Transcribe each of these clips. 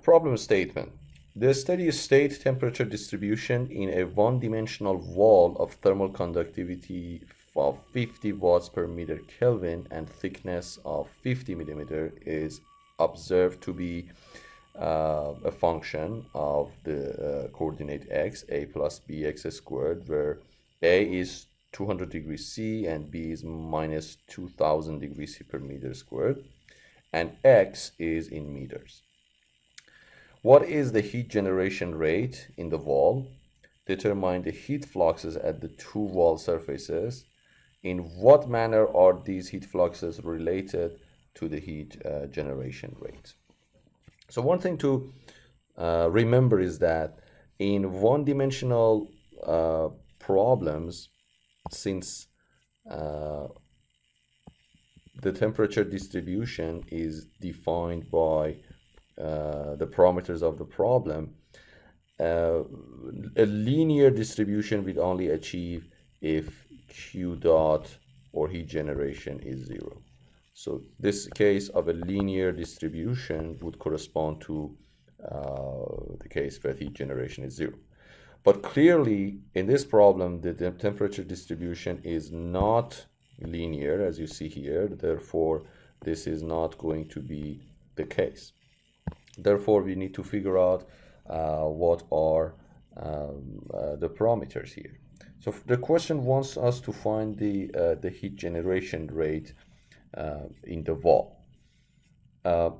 Problem statement. The steady state temperature distribution in a one-dimensional wall of thermal conductivity of 50 watts per meter Kelvin and thickness of 50 millimeter is observed to be a function of the coordinate x, a plus bx squared, where a is 200 degrees C and b is minus 2000 degrees C per meter squared, and x is in meters. What is the heat generation rate in the wall? Determine the heat fluxes at the two wall surfaces. In what manner are these heat fluxes related to the heat generation rate? So one thing to remember is that in one-dimensional problems, since the temperature distribution is defined by the parameters of the problem, a linear distribution will only achieve if Q dot or heat generation is 0. So this case of a linear distribution would correspond to the case where heat generation is 0. But clearly in this problem the temperature distribution is not linear, as you see here. Therefore this is not going to be the case. Therefore, we need to figure out what are the parameters here. So the question wants us to find the heat generation rate in the wall.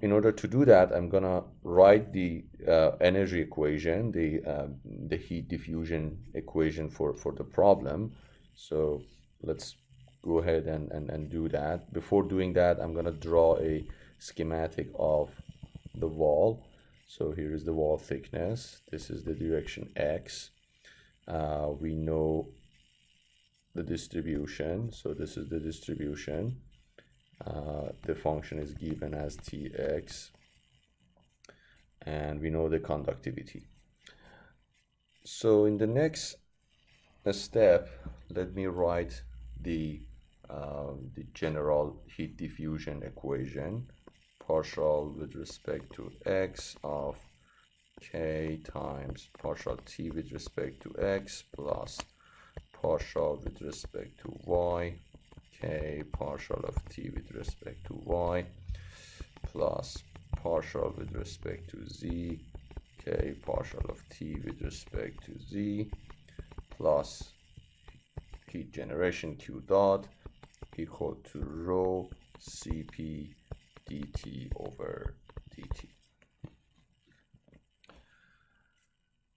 In order to do that, I'm gonna write the energy equation, the heat diffusion equation for the problem. So let's go ahead and do that. Before doing that, I'm gonna draw a schematic of the wall. So here is the wall thickness. This is the direction x. We know the distribution, so this is the distribution. The function is given as Tx, and we know the conductivity. So in the next step, let me write the general heat diffusion equation. Partial with respect to x of k times partial t with respect to x plus partial with respect to y, k partial of t with respect to y plus partial with respect to z, k partial of t with respect to z plus heat generation Q dot equal to rho Cp dt over dt.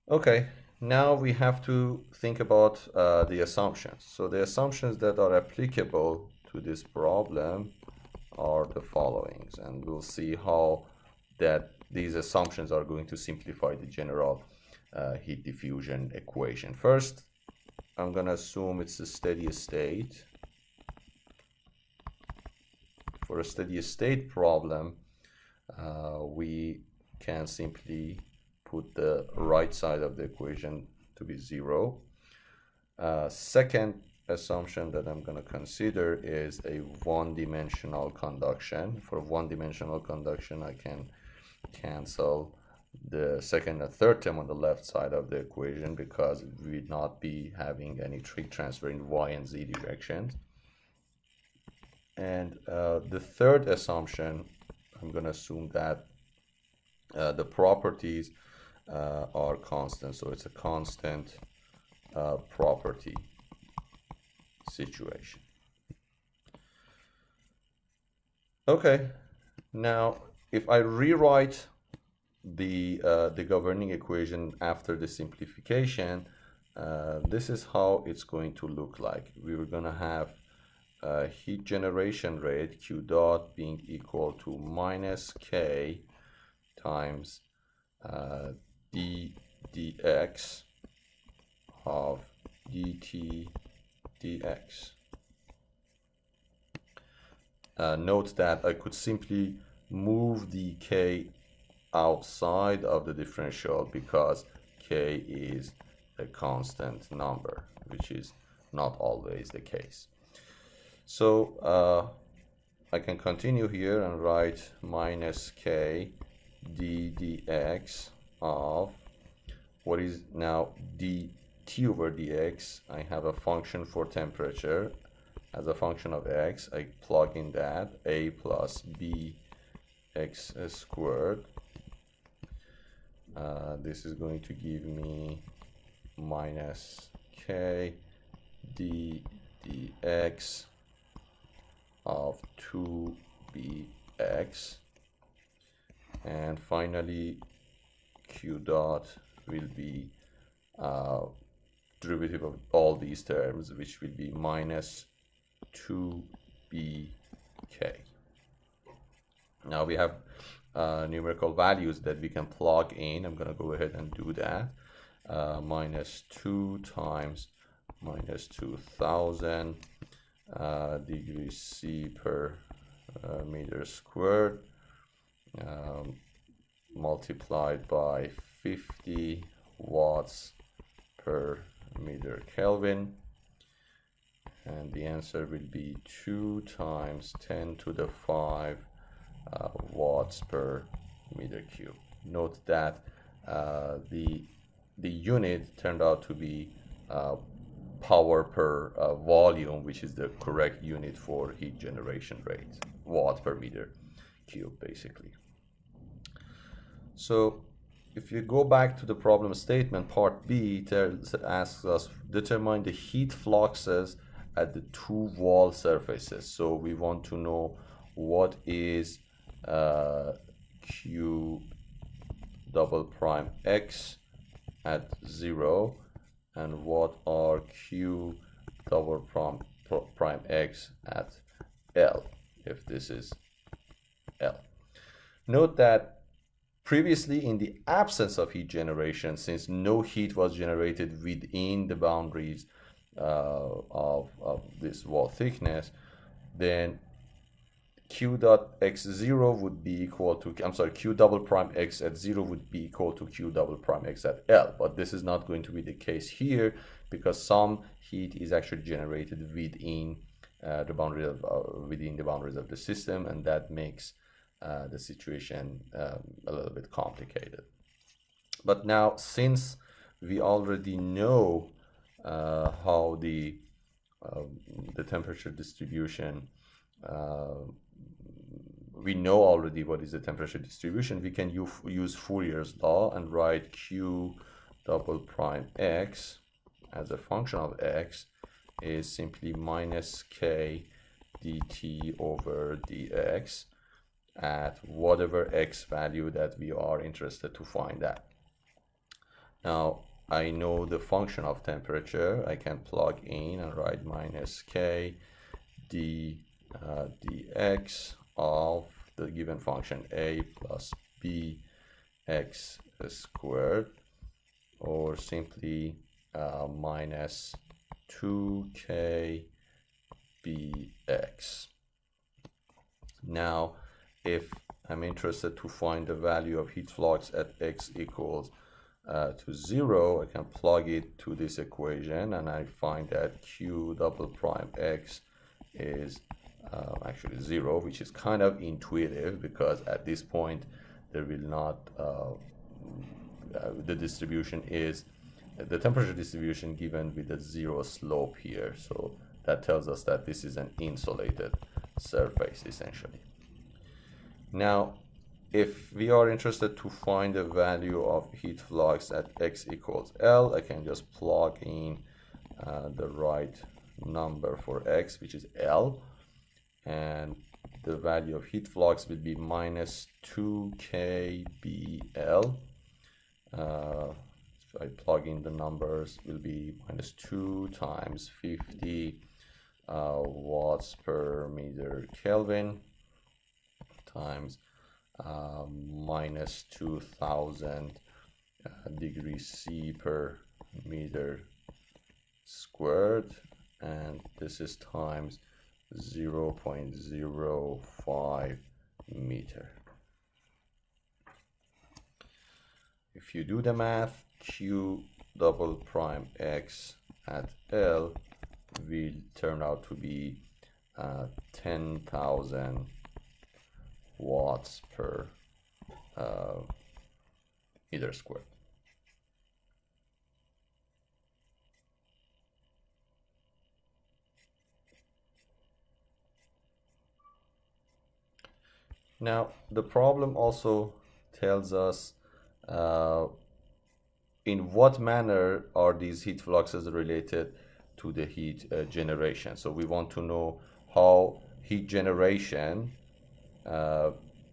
Okay, now we have to think about the assumptions. So the assumptions that are applicable to this problem are the followings, and we'll see how that these assumptions are going to simplify the general heat diffusion equation. First, I'm going to assume it's a steady state. For a steady state problem, we can simply put the right side of the equation to be 0. Second assumption that I'm going to consider is a one-dimensional conduction. For one-dimensional conduction, I can cancel the second and third term on the left side of the equation because we would not be having any heat transfer in y and z directions. And the third assumption, I'm going to assume that the properties are constant. So it's a constant property situation. Okay, now if I rewrite the governing equation after the simplification, this is how it's going to look like. We were going to have heat generation rate Q dot being equal to minus K times d dx of dt dx. Note that I could simply move the K outside of the differential because K is a constant number, which is not always the case. So I can continue here and write minus K dx of what is now dt over dx. I have a function for temperature as a function of x. I plug in that a plus b x squared. This is going to give me minus k dx of 2bx, and finally q dot will be derivative of all these terms, which will be minus 2bk. Now we have numerical values that we can plug in. I'm going to go ahead and do that. Minus 2 times minus 2000 degrees C per meter squared, multiplied by 50 watts per meter Kelvin, and the answer will be 2 times 10 to the 5 watts per meter cube. Note that the unit turned out to be power per volume, which is the correct unit for heat generation rate, watt per meter cube, basically. So if you go back to the problem statement, part B asks us determine the heat fluxes at the two wall surfaces. So we want to know what is Q double prime X at 0 and what are Q double prime X at L, if this is L. Note that previously, in the absence of heat generation, since no heat was generated within the boundaries of this wall thickness, then Q dot x0 would be equal to, Q double prime X at 0 would be equal to Q double prime X at L. But this is not going to be the case here because some heat is actually generated within the boundaries of the system, and that makes the situation a little bit complicated. But now, since we already know how the temperature distribution, we know already what is the temperature distribution, we can use Fourier's law and write Q double prime X as a function of X is simply minus K dt over dx at whatever X value that we are interested to find at. Now, I know the function of temperature. I can plug in and write minus K dx of the given function a plus b x squared, or simply minus 2k bx. Now, if I'm interested to find the value of heat flux at x equals to 0, I can plug it to this equation and I find that Q double prime X is actually 0, which is kind of intuitive because at this point there will not, the distribution is the temperature distribution given with a 0 slope here. So that tells us that this is an insulated surface essentially. Now, if we are interested to find the value of heat flux at x equals L, I can just plug in the right number for x, which is L, and the value of heat flux will be minus 2k BL. If I plug in the numbers, will be minus 2 times 50 watts per meter Kelvin times minus 2000 degrees C per meter squared, and this is times 0.05 meter. If you do the math, Q double prime X at L will turn out to be 10,000 watts per meter squared. Now, the problem also tells us in what manner are these heat fluxes related to the heat generation. So we want to know how heat generation,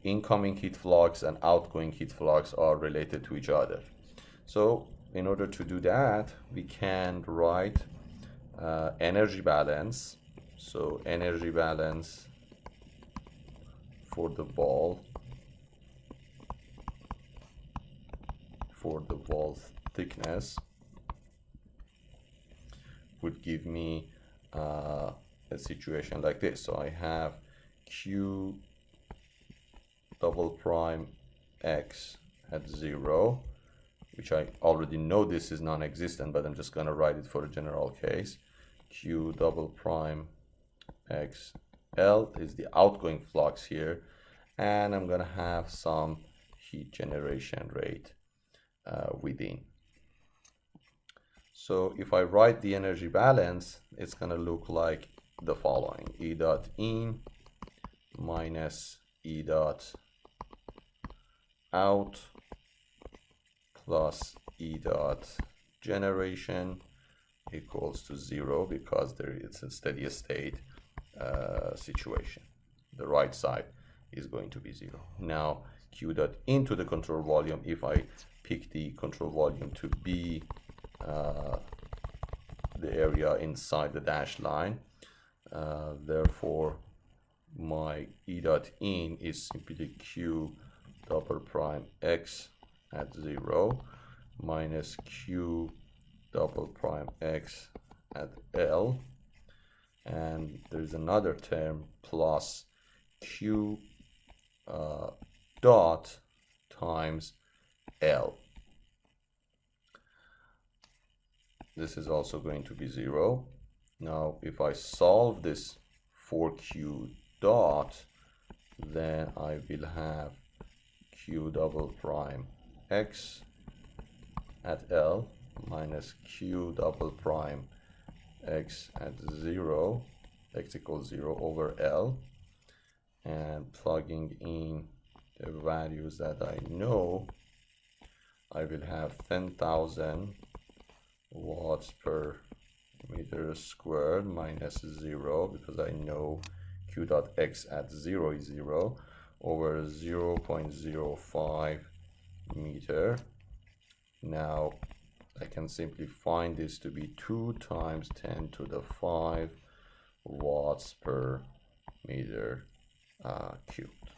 incoming heat flux and outgoing heat flux are related to each other. So in order to do that, we can write energy balance. So energy balance for the ball, thickness would give me a situation like this. So I have Q double prime X at 0, which I already know this is non-existent, but I'm just going to write it for a general case. Q double prime X L is the outgoing flux here, and I'm going to have some heat generation rate within. So if I write the energy balance, it's going to look like the following: E dot in minus E dot out plus E dot generation equals to 0, because it's a steady state situation. The right side is going to be 0. Now Q dot into the control volume, if I pick the control volume to be the area inside the dashed line, therefore my E dot in is simply Q double prime X at 0 minus Q double prime X at L, and there's another term plus Q dot times L. This is also going to be 0. Now if I solve this for Q dot, then I will have Q double prime X at L minus Q double prime X at 0, X equals 0 over L, and plugging in the values that I know, I will have 10,000 watts per meter squared minus 0, because I know Q dot X at 0 is 0, over 0.05 meter. Now I can simply find this to be 2 times 10 to the 5 watts per meter cubed.